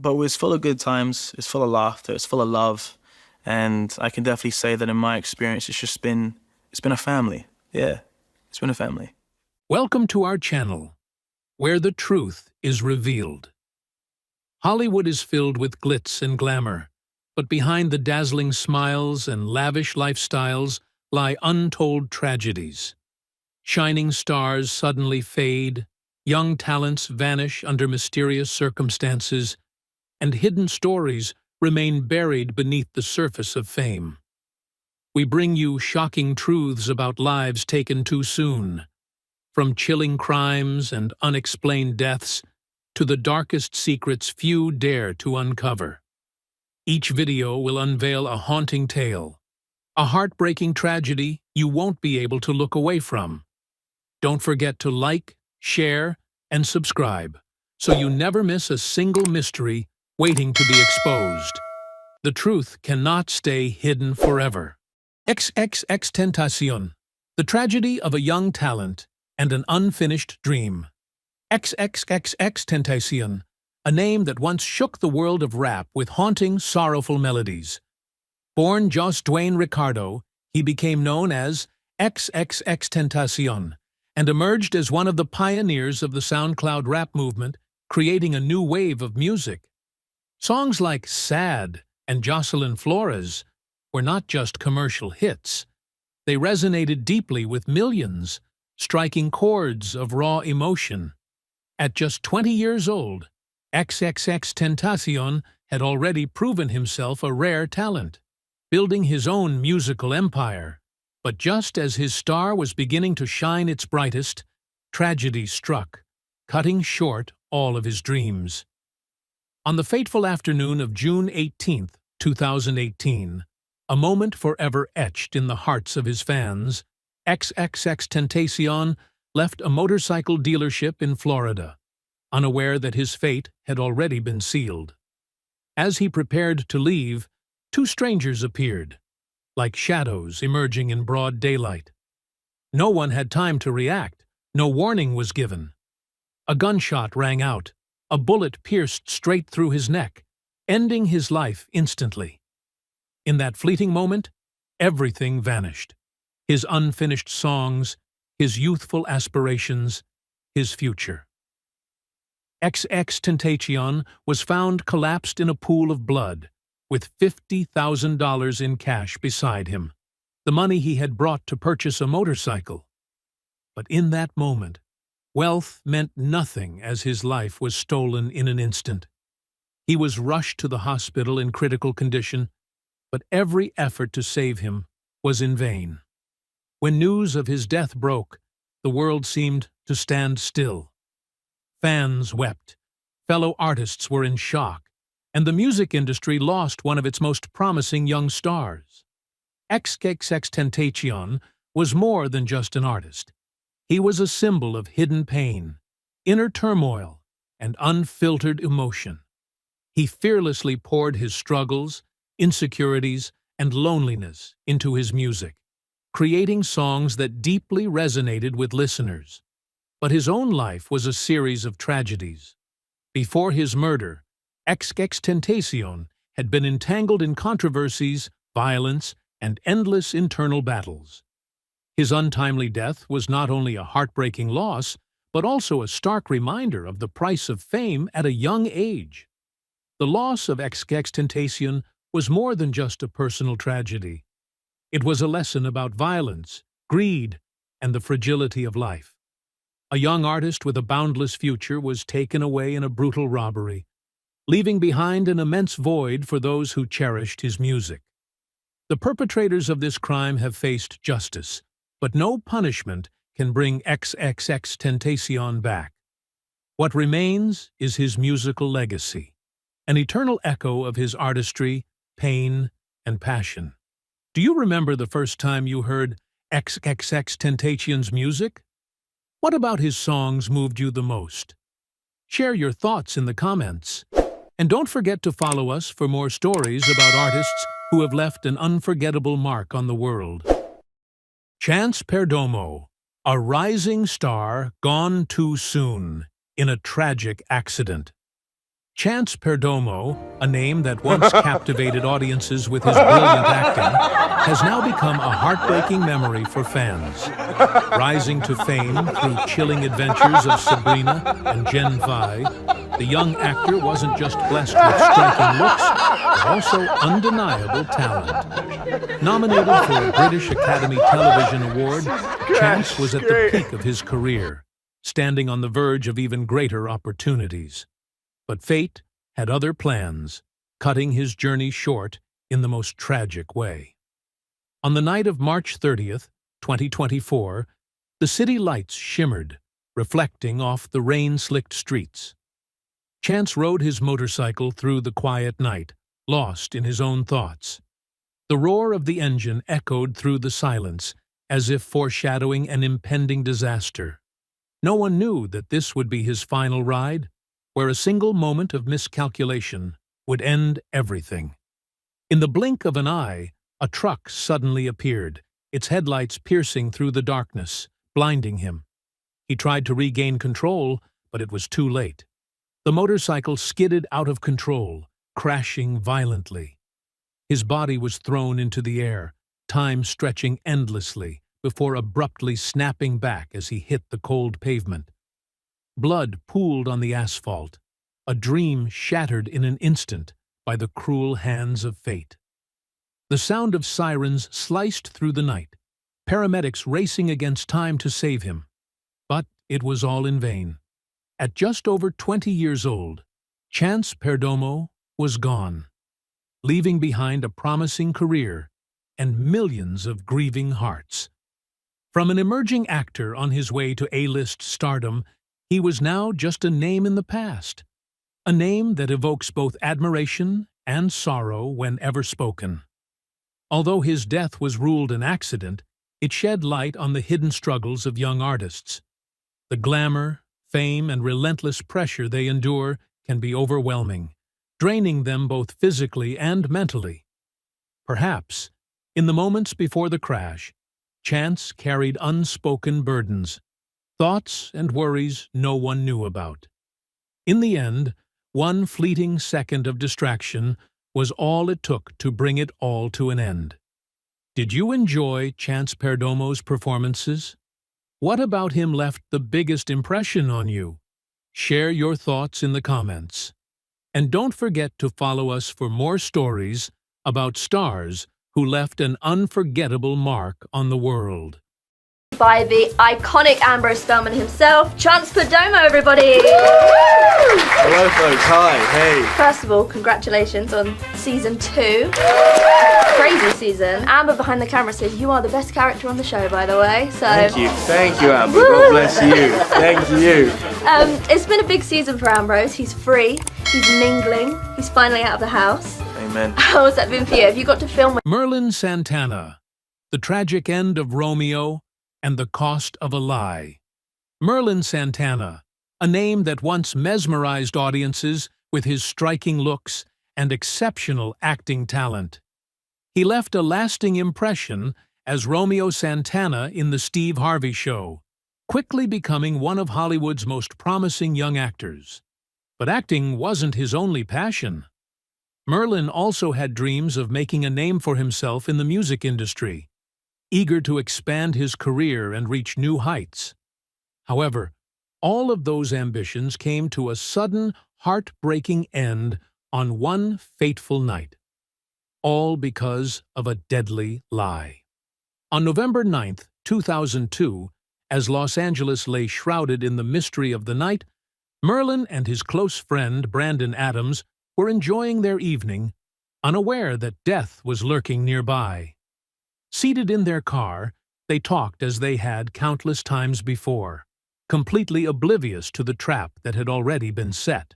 but it's full of good times. It's full of laughter. It's full of love, and I can definitely say that in my experience, it's been a family. Yeah, it's been a family. Welcome to our channel, where the truth is revealed. Hollywood is filled with glitz and glamour, but behind the dazzling smiles and lavish lifestyles lie untold tragedies. Shining stars suddenly fade, young talents vanish under mysterious circumstances, and hidden stories remain buried beneath the surface of fame. We bring you shocking truths about lives taken too soon, from chilling crimes and unexplained deaths to the darkest secrets few dare to uncover. Each video will unveil a haunting tale, a heartbreaking tragedy you won't be able to look away from. Don't forget to like, share, and subscribe so you never miss a single mystery waiting to be exposed. The truth cannot stay hidden forever. XXX Tentacion, the tragedy of a young talent and an unfinished dream. XXXX Tentacion, a name that once shook the world of rap with haunting, sorrowful melodies. Born Jos Dwayne Ricardo, he became known as XXX Tentacion and emerged as one of the pioneers of the SoundCloud rap movement, creating a new wave of music. Songs like Sad and Jocelyn Flores were not just commercial hits. They resonated deeply with millions, striking chords of raw emotion. At just 20 years old, XXX Tentacion had already proven himself a rare talent, building his own musical empire. But just as his star was beginning to shine its brightest, tragedy struck, cutting short all of his dreams. On the fateful afternoon of June 18, 2018, a moment forever etched in the hearts of his fans, XXX Tentacion left a motorcycle dealership in Florida, unaware that his fate had already been sealed. As he prepared to leave, two strangers appeared, like shadows emerging in broad daylight. No one had time to react. No warning was given. A gunshot rang out. A bullet pierced straight through his neck, ending his life instantly. In that fleeting moment, everything vanished. His unfinished songs, his youthful aspirations, his future. XXXTentacion was found collapsed in a pool of blood, with $50,000 in cash beside him, the money he had brought to purchase a motorcycle. But in that moment, wealth meant nothing as his life was stolen in an instant. He was rushed to the hospital in critical condition, but every effort to save him was in vain. When news of his death broke, the world seemed to stand still. Fans wept, fellow artists were in shock, and the music industry lost one of its most promising young stars. XXXTentacion was more than just an artist. He was a symbol of hidden pain, inner turmoil, and unfiltered emotion. He fearlessly poured his struggles, insecurities, and loneliness into his music, creating songs that deeply resonated with listeners. But his own life was a series of tragedies. Before his murder, XXXTentacion had been entangled in controversies, violence, and endless internal battles. His untimely death was not only a heartbreaking loss, but also a stark reminder of the price of fame at a young age. The loss of XXXTentacion was more than just a personal tragedy. It was a lesson about violence, greed, and the fragility of life. A young artist with a boundless future was taken away in a brutal robbery, leaving behind an immense void for those who cherished his music. The perpetrators of this crime have faced justice, but no punishment can bring XXXTentacion back. What remains is his musical legacy, an eternal echo of his artistry, pain, and passion. Do you remember the first time you heard XXXTentacion's music? What about his songs moved you the most? Share your thoughts in the comments. And don't forget to follow us for more stories about artists who have left an unforgettable mark on the world. Chance Perdomo, a rising star gone too soon in a tragic accident. Chance Perdomo, a name that once captivated audiences with his brilliant acting, has now become a heartbreaking memory for fans. Rising to fame through chilling adventures of Sabrina and Gen V, the young actor wasn't just blessed with striking looks, but also undeniable talent. Nominated for a British Academy Television Award, Chance was at the peak of his career, standing on the verge of even greater opportunities. But fate had other plans, cutting his journey short in the most tragic way. On the night of March 30th, 2024, the city lights shimmered, reflecting off the rain-slicked streets. Chance rode his motorcycle through the quiet night, lost in his own thoughts. The roar of the engine echoed through the silence, as if foreshadowing an impending disaster. No one knew that this would be his final ride, where a single moment of miscalculation would end everything. In the blink of an eye, a truck suddenly appeared, its headlights piercing through the darkness, blinding him. He tried to regain control, but it was too late. The motorcycle skidded out of control, crashing violently. His body was thrown into the air, time stretching endlessly before abruptly snapping back as he hit the cold pavement. Blood pooled on the asphalt, a dream shattered in an instant by the cruel hands of fate. The sound of sirens sliced through the night, paramedics racing against time to save him. But it was all in vain. At just over 20 years old, Chance Perdomo was gone, leaving behind a promising career and millions of grieving hearts. From an emerging actor on his way to A-list stardom, he was now just a name in the past, a name that evokes both admiration and sorrow whenever spoken. Although his death was ruled an accident, it shed light on the hidden struggles of young artists. The glamour, fame, and relentless pressure they endure can be overwhelming, draining them both physically and mentally. Perhaps, in the moments before the crash, Chance carried unspoken burdens, thoughts and worries no one knew about. In the end, one fleeting second of distraction was all it took to bring it all to an end. Did you enjoy Chance Perdomo's performances? What about him left the biggest impression on you? Share your thoughts in the comments. And don't forget to follow us for more stories about stars who left an unforgettable mark on the world. By the iconic Ambrose Spellman himself, Chance Perdomo, everybody! Hello, folks. Hi. Hey. First of all, congratulations on season 2. Crazy season. Amber behind the camera says you are the best character on the show, by the way. So Thank you, Amber. God bless you. Thank you. It's been a big season for Ambrose. He's free. He's mingling. He's finally out of the house. Amen. How has that been for you? Have you got to film with Merlin Santana, The Tragic End of Romeo and the Cost of a Lie. Merlin Santana, a name that once mesmerized audiences with his striking looks and exceptional acting talent. He left a lasting impression as Romeo Santana in The Steve Harvey Show, quickly becoming one of Hollywood's most promising young actors. But acting wasn't his only passion. Merlin also had dreams of making a name for himself in the music industry, eager to expand his career and reach new heights. However, all of those ambitions came to a sudden, heartbreaking end on one fateful night. All because of a deadly lie. On November 9th, 2002, as Los Angeles lay shrouded in the mystery of the night, Merlin and his close friend Brandon Adams were enjoying their evening, unaware that death was lurking nearby. Seated in their car, they talked as they had countless times before, completely oblivious to the trap that had already been set.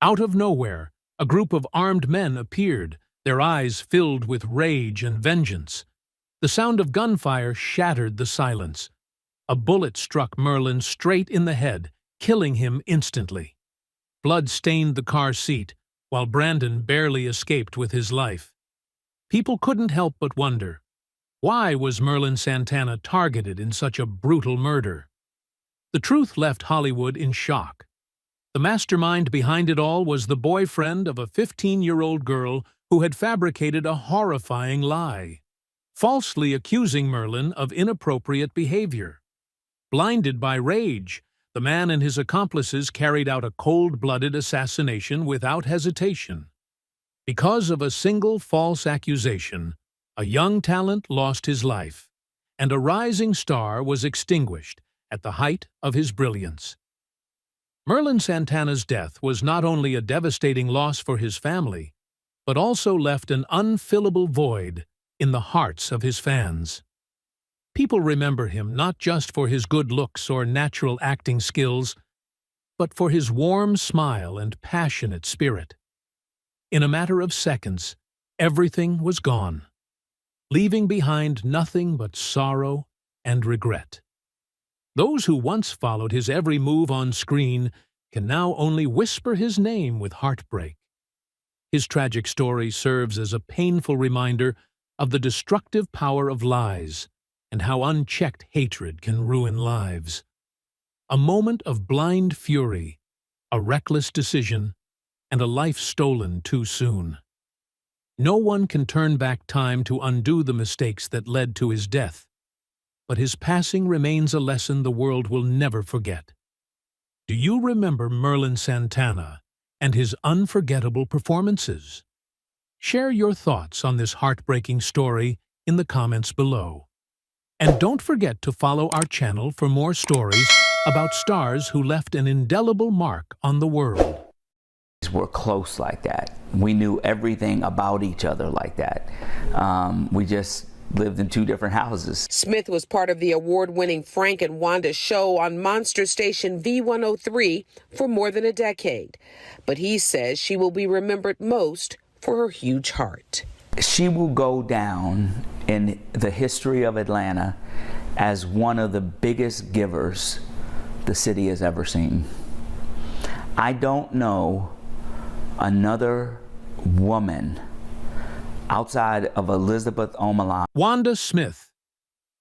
Out of nowhere, a group of armed men appeared, their eyes filled with rage and vengeance. The sound of gunfire shattered the silence. A bullet struck Merlin straight in the head, killing him instantly. Blood stained the car seat, while Brandon barely escaped with his life. People couldn't help but wonder, why was Merlin Santana targeted in such a brutal murder? The truth left Hollywood in shock. The mastermind behind it all was the boyfriend of a 15-year-old girl who had fabricated a horrifying lie, falsely accusing Merlin of inappropriate behavior. Blinded by rage, the man and his accomplices carried out a cold-blooded assassination without hesitation. Because of a single false accusation, a young talent lost his life, and a rising star was extinguished at the height of his brilliance. Merlin Santana's death was not only a devastating loss for his family, but also left an unfillable void in the hearts of his fans. People remember him not just for his good looks or natural acting skills, but for his warm smile and passionate spirit. In a matter of seconds, everything was gone, leaving behind nothing but sorrow and regret. Those who once followed his every move on screen can now only whisper his name with heartbreak. His tragic story serves as a painful reminder of the destructive power of lies and how unchecked hatred can ruin lives. A moment of blind fury, a reckless decision, and a life stolen too soon. No one can turn back time to undo the mistakes that led to his death, but his passing remains a lesson the world will never forget. Do you remember Merlin Santana and his unforgettable performances? Share your thoughts on this heartbreaking story in the comments below. And don't forget to follow our channel for more stories about stars who left an indelible mark on the world. We're close like that. We knew everything about each other like that. We just lived in two different houses. Smith was part of the award-winning Frank and Wanda show on Monster Station V103 for more than a decade. But he says she will be remembered most for her huge heart. She will go down in the history of Atlanta as one of the biggest givers the city has ever seen. I don't know another woman outside of Elizabeth Omala. Wanda Smith,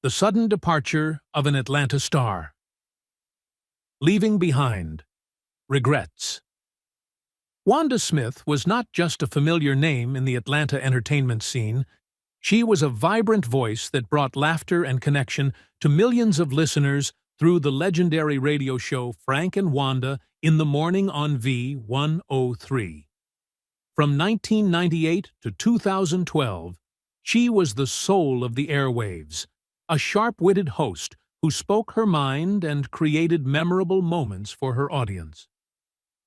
the sudden departure of an Atlanta star. Leaving behind regrets. Wanda Smith was not just a familiar name in the Atlanta entertainment scene. She was a vibrant voice that brought laughter and connection to millions of listeners through the legendary radio show Frank and Wanda in the Morning on V103. From 1998 to 2012, she was the soul of the airwaves, a sharp-witted host who spoke her mind and created memorable moments for her audience.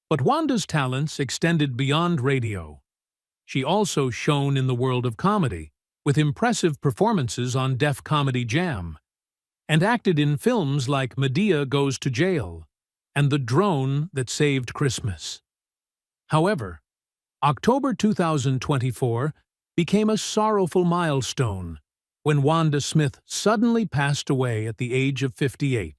But Wanda's talents extended beyond radio. She also shone in the world of comedy, with impressive performances on Def Comedy Jam, and acted in films like Madea Goes to Jail and The Drone That Saved Christmas. However, October 2024 became a sorrowful milestone when Wanda Smith suddenly passed away at the age of 58.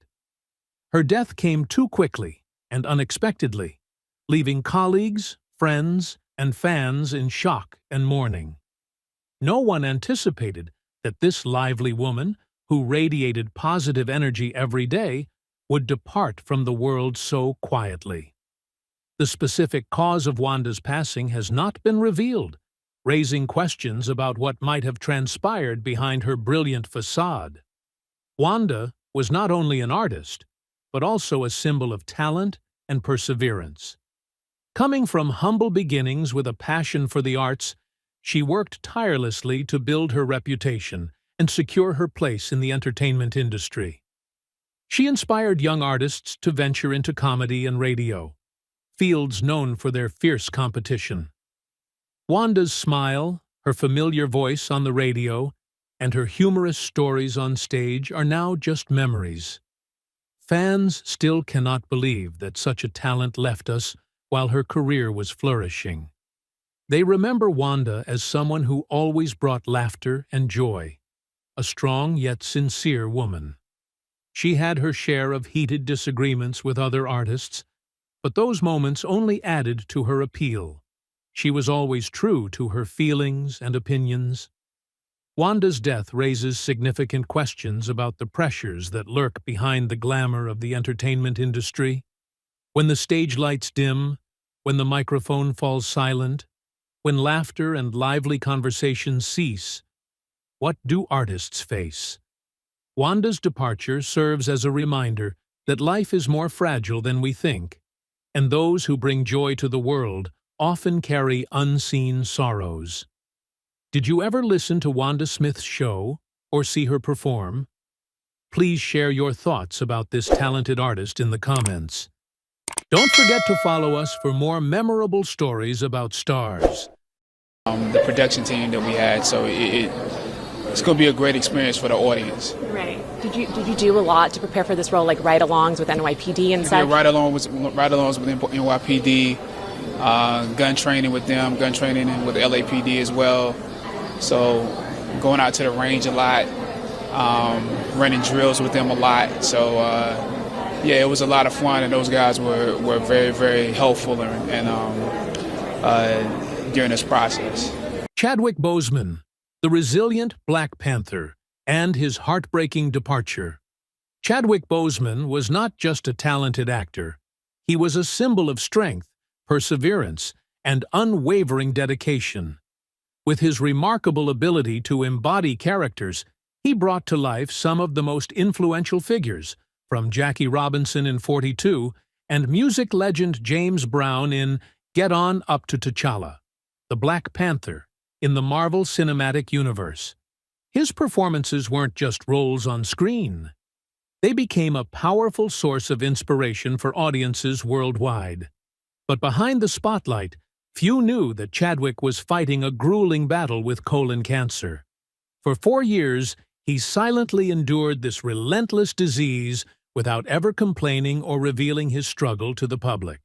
Her death came too quickly and unexpectedly, leaving colleagues, friends, and fans in shock and mourning. No one anticipated that this lively woman, who radiated positive energy every day, would depart from the world so quietly. The specific cause of Wanda's passing has not been revealed, raising questions about what might have transpired behind her brilliant facade. Wanda was not only an artist, but also a symbol of talent and perseverance. Coming from humble beginnings with a passion for the arts, she worked tirelessly to build her reputation and secure her place in the entertainment industry. She inspired young artists to venture into comedy and radio, fields known for their fierce competition. Wanda's smile, her familiar voice on the radio, and her humorous stories on stage are now just memories. Fans still cannot believe that such a talent left us while her career was flourishing. They remember Wanda as someone who always brought laughter and joy, a strong yet sincere woman. She had her share of heated disagreements with other artists, but those moments only added to her appeal. She was always true to her feelings and opinions. Wanda's death raises significant questions about the pressures that lurk behind the glamour of the entertainment industry. When the stage lights dim, when the microphone falls silent, when laughter and lively conversations cease, what do artists face? Wanda's departure serves as a reminder that life is more fragile than we think, and those who bring joy to the world often carry unseen sorrows. Did you ever listen to Wanda Smith's show or see her perform? Please share your thoughts about this talented artist in the comments. Don't forget to follow us for more memorable stories about stars. The production team that we had, so it's going to be a great experience for the audience. Right. Did you do a lot to prepare for this role, like ride-alongs with NYPD and such? Yeah, ride-alongs with NYPD, gun training with them, gun training with the LAPD as well. So going out to the range a lot, running drills with them a lot. So yeah, it was a lot of fun, and those guys were very, very helpful and during this process. Chadwick Boseman, the resilient Black Panther, and his heartbreaking departure. Chadwick Boseman was not just a talented actor. He was a symbol of strength, perseverance, and unwavering dedication. With his remarkable ability to embody characters, he brought to life some of the most influential figures, from Jackie Robinson in 42 and music legend James Brown in Get On Up to T'Challa, the Black Panther, in the Marvel Cinematic Universe. His performances weren't just roles on screen. They became a powerful source of inspiration for audiences worldwide. But behind the spotlight, few knew that Chadwick was fighting a grueling battle with colon cancer. For 4 years, he silently endured this relentless disease without ever complaining or revealing his struggle to the public.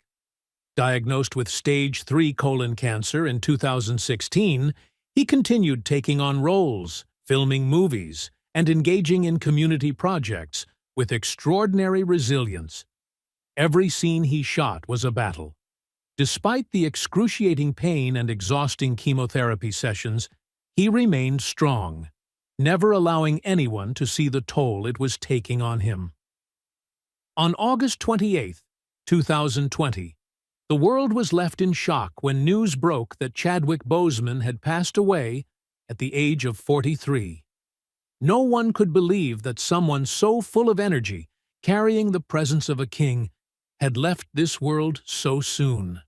Diagnosed with stage 3 colon cancer in 2016, he continued taking on roles, filming movies, and engaging in community projects with extraordinary resilience. Every scene he shot was a battle. Despite the excruciating pain and exhausting chemotherapy sessions, he remained strong, never allowing anyone to see the toll it was taking on him. On August 28, 2020, the world was left in shock when news broke that Chadwick Boseman had passed away at the age of 43. No one could believe that someone so full of energy, carrying the presence of a king, had left this world so soon.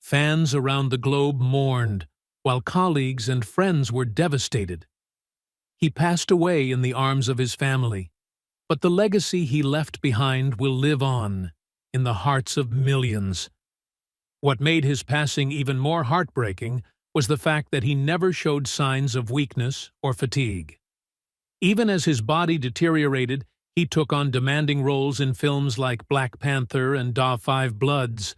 Fans around the globe mourned, while colleagues and friends were devastated. He passed away in the arms of his family, but the legacy he left behind will live on in the hearts of millions. What made his passing even more heartbreaking was the fact that he never showed signs of weakness or fatigue. Even as his body deteriorated, he took on demanding roles in films like Black Panther and Da 5 Bloods.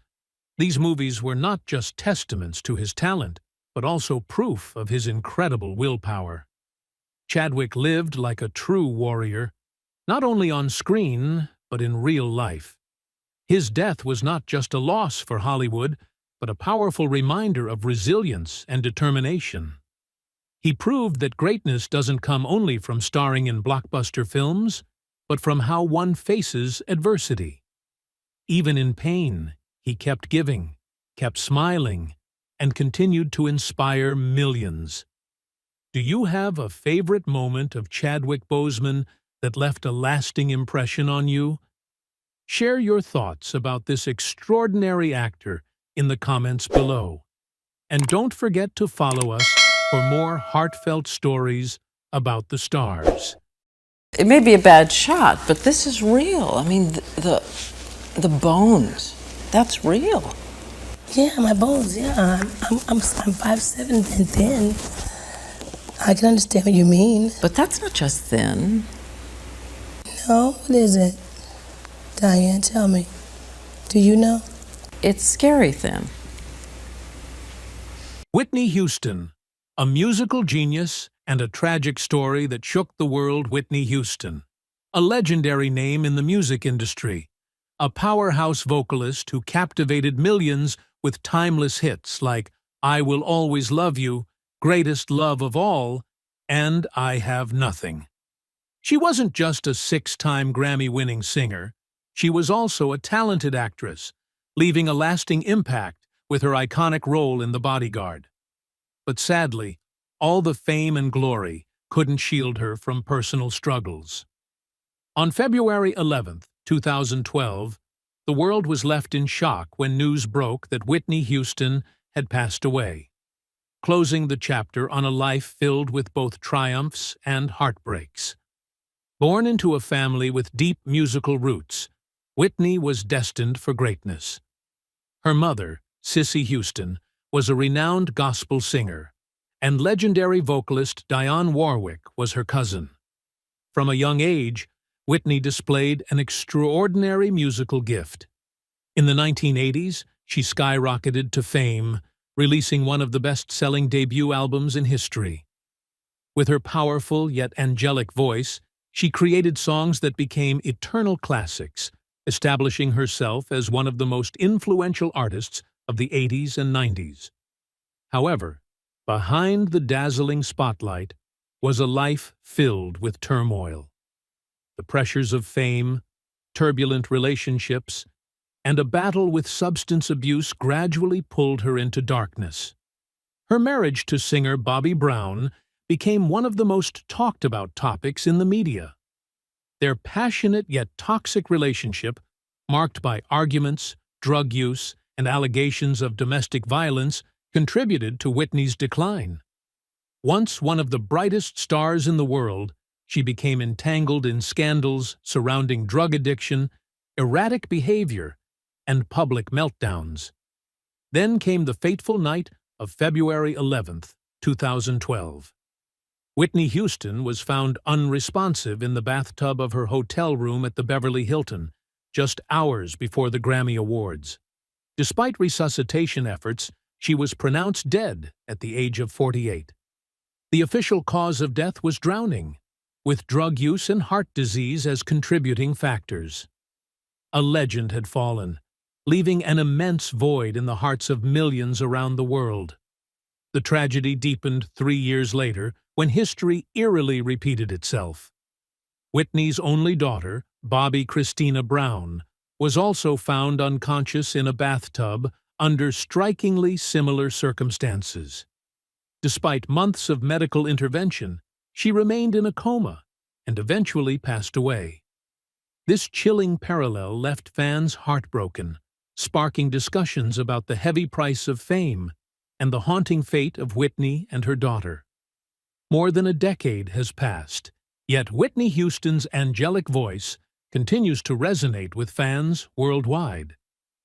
These movies were not just testaments to his talent, but also proof of his incredible willpower. Chadwick lived like a true warrior, not only on screen, but in real life. His death was not just a loss for Hollywood, but a powerful reminder of resilience and determination. He proved that greatness doesn't come only from starring in blockbuster films, but from how one faces adversity. Even in pain, he kept giving, kept smiling, and continued to inspire millions. Do you have a favorite moment of Chadwick Boseman that left a lasting impression on you? Share your thoughts about this extraordinary actor in the comments below. And don't forget to follow us for more heartfelt stories about the stars. It may be a bad shot, but this is real. I mean, the bones, that's real. Yeah, my bones, yeah. I'm 5'7" and thin. I can understand what you mean. But that's not just thin. No, what is it? Diane, tell me. Do you know? It's scary thin. Whitney Houston, a musical genius and a tragic story that shook the world. Whitney Houston, a legendary name in the music industry, a powerhouse vocalist who captivated millions with timeless hits like I Will Always Love You, Greatest Love of All, and I Have Nothing. She wasn't just a 6-time Grammy-winning singer. She was also a talented actress, leaving a lasting impact with her iconic role in The Bodyguard. But sadly, all the fame and glory couldn't shield her from personal struggles. On February 11, 2012, the world was left in shock when news broke that Whitney Houston had passed away, closing the chapter on a life filled with both triumphs and heartbreaks. Born into a family with deep musical roots, Whitney was destined for greatness. Her mother, Cissy Houston, was a renowned gospel singer, and legendary vocalist Dionne Warwick was her cousin. From a young age, Whitney displayed an extraordinary musical gift. In the 1980s, she skyrocketed to fame, releasing one of the best-selling debut albums in history. With her powerful yet angelic voice, she created songs that became eternal classics, establishing herself as one of the most influential artists of the 80s and 90s. However, behind the dazzling spotlight was a life filled with turmoil. The pressures of fame, turbulent relationships, and a battle with substance abuse gradually pulled her into darkness. Her marriage to singer Bobby Brown became one of the most talked-about topics in the media. Their passionate yet toxic relationship, marked by arguments, drug use, and allegations of domestic violence, contributed to Whitney's decline. Once one of the brightest stars in the world, she became entangled in scandals surrounding drug addiction, erratic behavior, and public meltdowns. Then came the fateful night of February 11, 2012. Whitney Houston was found unresponsive in the bathtub of her hotel room at the Beverly Hilton, just hours before the Grammy Awards. Despite resuscitation efforts, she was pronounced dead at the age of 48. The official cause of death was drowning, with drug use and heart disease as contributing factors. A legend had fallen, leaving an immense void in the hearts of millions around the world. The tragedy deepened 3 years later when history eerily repeated itself. Whitney's only daughter, Bobby Christina Brown, was also found unconscious in a bathtub under strikingly similar circumstances. Despite months of medical intervention, she remained in a coma and eventually passed away. This chilling parallel left fans heartbroken, sparking discussions about the heavy price of fame and the haunting fate of Whitney and her daughter. More than a decade has passed, yet Whitney Houston's angelic voice continues to resonate with fans worldwide.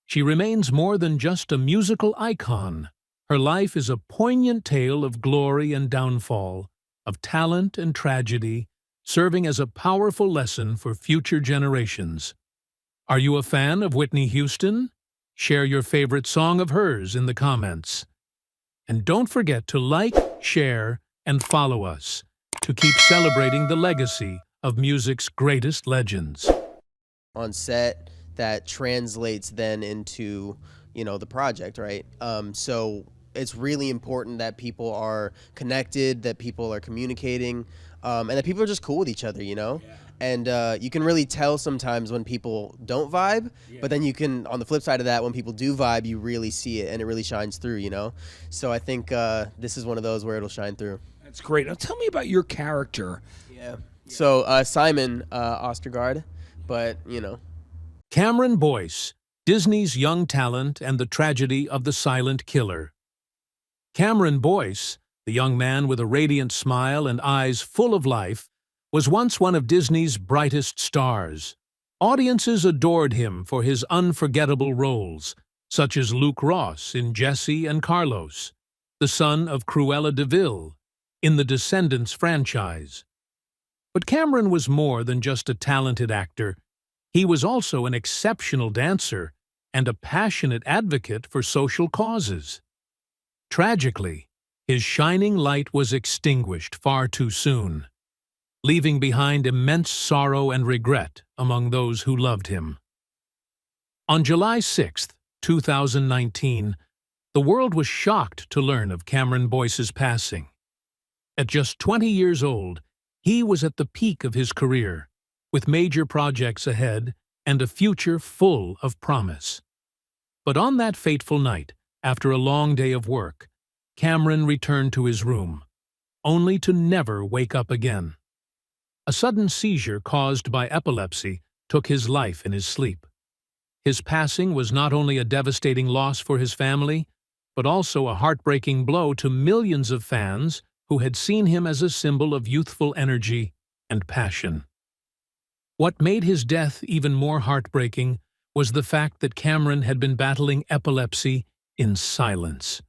She remains more than just a musical icon. Her life is a poignant tale of glory and downfall, of talent and tragedy, serving as a powerful lesson for future generations. Are you a fan of Whitney Houston? Share your favorite song of hers in the comments. And don't forget to like, share, and follow us to keep celebrating the legacy of music's greatest legends. On set, that translates then into, the project, right? So it's really important that people are connected, that people are communicating, and that people are just cool with each other, Yeah. And you can really tell sometimes when people don't vibe, but then you can, on the flip side of that, when people do vibe, you really see it and it really shines through, So I think this is one of those where it'll shine through. That's great. Now tell me about your character. Yeah. So Simon Ostergaard, but, Cameron Boyce, Disney's young talent and the tragedy of the silent killer. Cameron Boyce, the young man with a radiant smile and eyes full of life, was once one of Disney's brightest stars. Audiences adored him for his unforgettable roles, such as Luke Ross in Jessie and Carlos, the son of Cruella de Vil in the Descendants franchise. But Cameron was more than just a talented actor. He was also an exceptional dancer and a passionate advocate for social causes. Tragically, his shining light was extinguished far too soon, leaving behind immense sorrow and regret among those who loved him. On July 6, 2019, the world was shocked to learn of Cameron Boyce's passing. At just 20 years old, he was at the peak of his career, with major projects ahead and a future full of promise. But on that fateful night, after a long day of work, Cameron returned to his room, only to never wake up again. A sudden seizure caused by epilepsy took his life in his sleep. His passing was not only a devastating loss for his family, but also a heartbreaking blow to millions of fans who had seen him as a symbol of youthful energy and passion. What made his death even more heartbreaking was the fact that Cameron had been battling epilepsy in silence.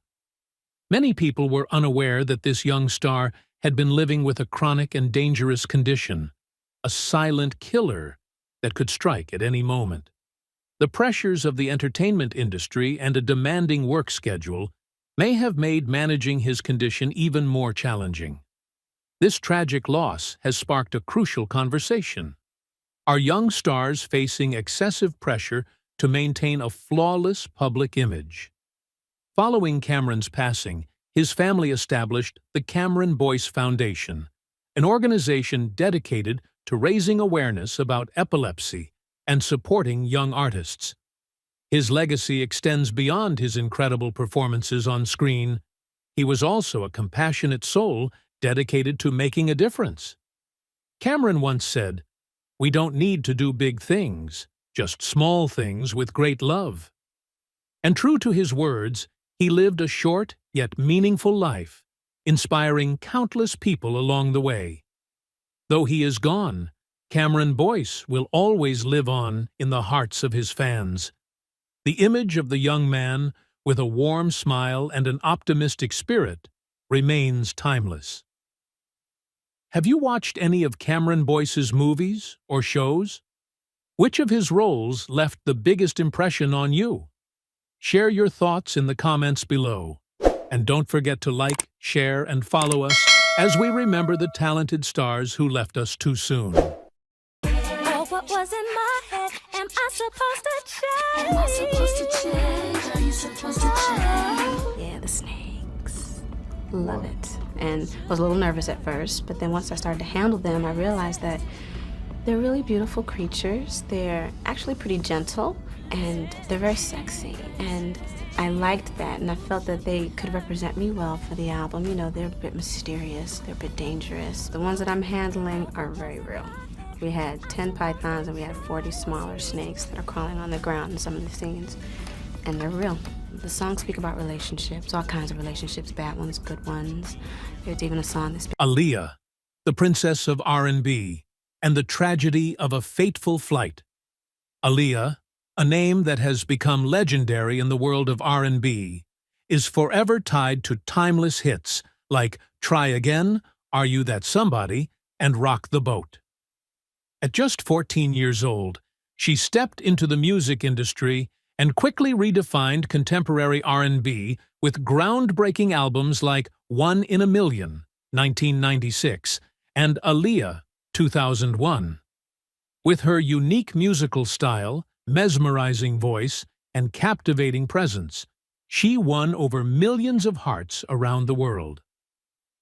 Many people were unaware that this young star had been living with a chronic and dangerous condition, a silent killer that could strike at any moment. The pressures of the entertainment industry and a demanding work schedule may have made managing his condition even more challenging. This tragic loss has sparked a crucial conversation. Are young stars facing excessive pressure to maintain a flawless public image? Following Cameron's passing, his family established the Cameron Boyce Foundation, an organization dedicated to raising awareness about epilepsy and supporting young artists. His legacy extends beyond his incredible performances on screen. He was also a compassionate soul dedicated to making a difference. Cameron once said, "We don't need to do big things, just small things with great love." And true to his words, he lived a short yet meaningful life, inspiring countless people along the way. Though he is gone, Cameron Boyce will always live on in the hearts of his fans. The image of the young man, with a warm smile and an optimistic spirit, remains timeless. Have you watched any of Cameron Boyce's movies or shows? Which of his roles left the biggest impression on you? Share your thoughts in the comments below. And don't forget to like, share, and follow us as we remember the talented stars who left us too soon. Oh, what was in my head? Am I supposed to change? Am I supposed to change? Are you supposed to change? Yeah, the snakes. Love it. And was a little nervous at first, but then once I started to handle them, I realized that they're really beautiful creatures. They're actually pretty gentle, and they're very sexy. And I liked that, and I felt that they could represent me well for the album. You know, they're a bit mysterious, they're a bit dangerous. The ones that I'm handling are very real. We had 10 pythons and we had 40 smaller snakes that are crawling on the ground in some of the scenes, and they're real. The songs speak about relationships, all kinds of relationships, bad ones, good ones. There's even a song that speaks... Aaliyah, the princess of R&B, and the tragedy of a fateful flight. Aaliyah, a name that has become legendary in the world of R&B, is forever tied to timeless hits like Try Again, Are You That Somebody, and Rock the Boat. At just 14 years old, she stepped into the music industry and quickly redefined contemporary R&B with groundbreaking albums like One in a Million, 1996, and Aaliyah, 2001. With her unique musical style, mesmerizing voice, and captivating presence, she won over millions of hearts around the world.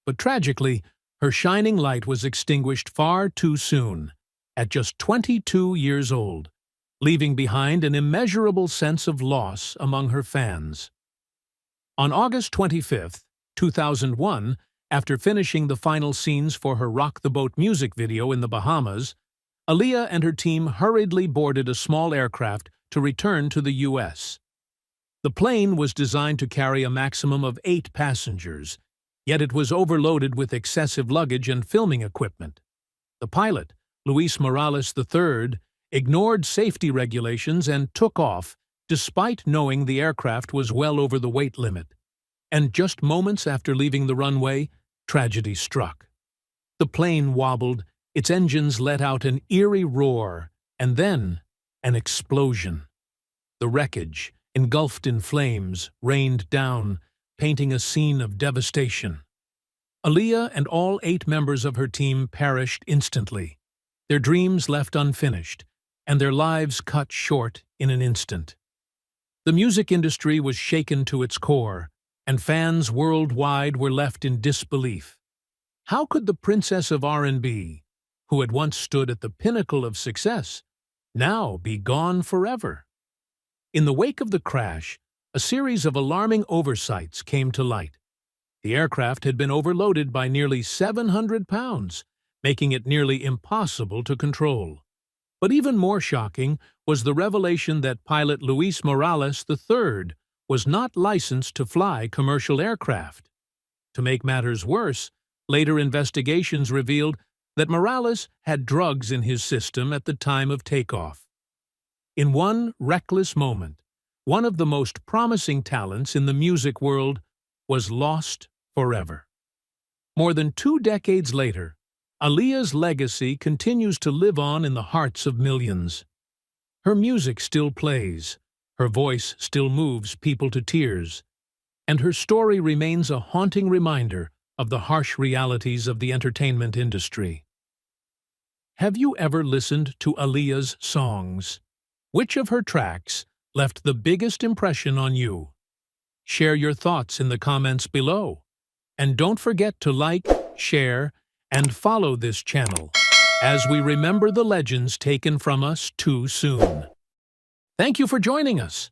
But tragically, her shining light was extinguished far too soon, at just 22 years old, leaving behind an immeasurable sense of loss among her fans. On August 25, 2001, after finishing the final scenes for her Rock the Boat music video in the Bahamas, Aaliyah and her team hurriedly boarded a small aircraft to return to the U.S. The plane was designed to carry a maximum of 8 passengers, yet it was overloaded with excessive luggage and filming equipment. The pilot, Luis Morales III, ignored safety regulations and took off, despite knowing the aircraft was well over the weight limit. And just moments after leaving the runway, tragedy struck. The plane wobbled, its engines let out an eerie roar, and then an explosion. The wreckage, engulfed in flames, rained down, painting a scene of devastation. Aaliyah and all 8 members of her team perished instantly, their dreams left unfinished, and their lives cut short in an instant. The music industry was shaken to its core, and fans worldwide were left in disbelief. How could the princess of R&B, who had once stood at the pinnacle of success, now be gone forever. In the wake of the crash, a series of alarming oversights came to light. The aircraft had been overloaded by nearly 700 pounds, making it nearly impossible to control. But even more shocking was the revelation that pilot Luis Morales III was not licensed to fly commercial aircraft. To make matters worse, later investigations revealed that Morales had drugs in his system at the time of takeoff. In one reckless moment, one of the most promising talents in the music world was lost forever. More than 2 decades later, Aaliyah's legacy continues to live on in the hearts of millions. Her music still plays, her voice still moves people to tears, and her story remains a haunting reminder of the harsh realities of the entertainment industry. Have you ever listened to Aaliyah's songs? Which of her tracks left the biggest impression on you? Share your thoughts in the comments below. And don't forget to like, share, and follow this channel as we remember the legends taken from us too soon. Thank you for joining us.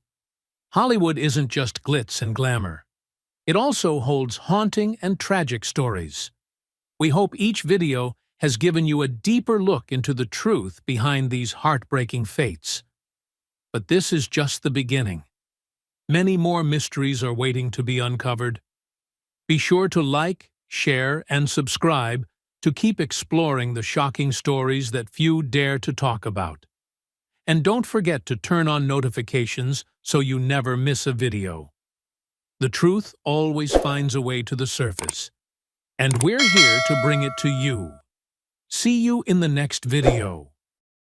Hollywood isn't just glitz and glamour. It also holds haunting and tragic stories. We hope each video has given you a deeper look into the truth behind these heartbreaking fates. But this is just the beginning. Many more mysteries are waiting to be uncovered. Be sure to like, share, and subscribe to keep exploring the shocking stories that few dare to talk about. And don't forget to turn on notifications so you never miss a video. The truth always finds a way to the surface, and we're here to bring it to you. See you in the next video.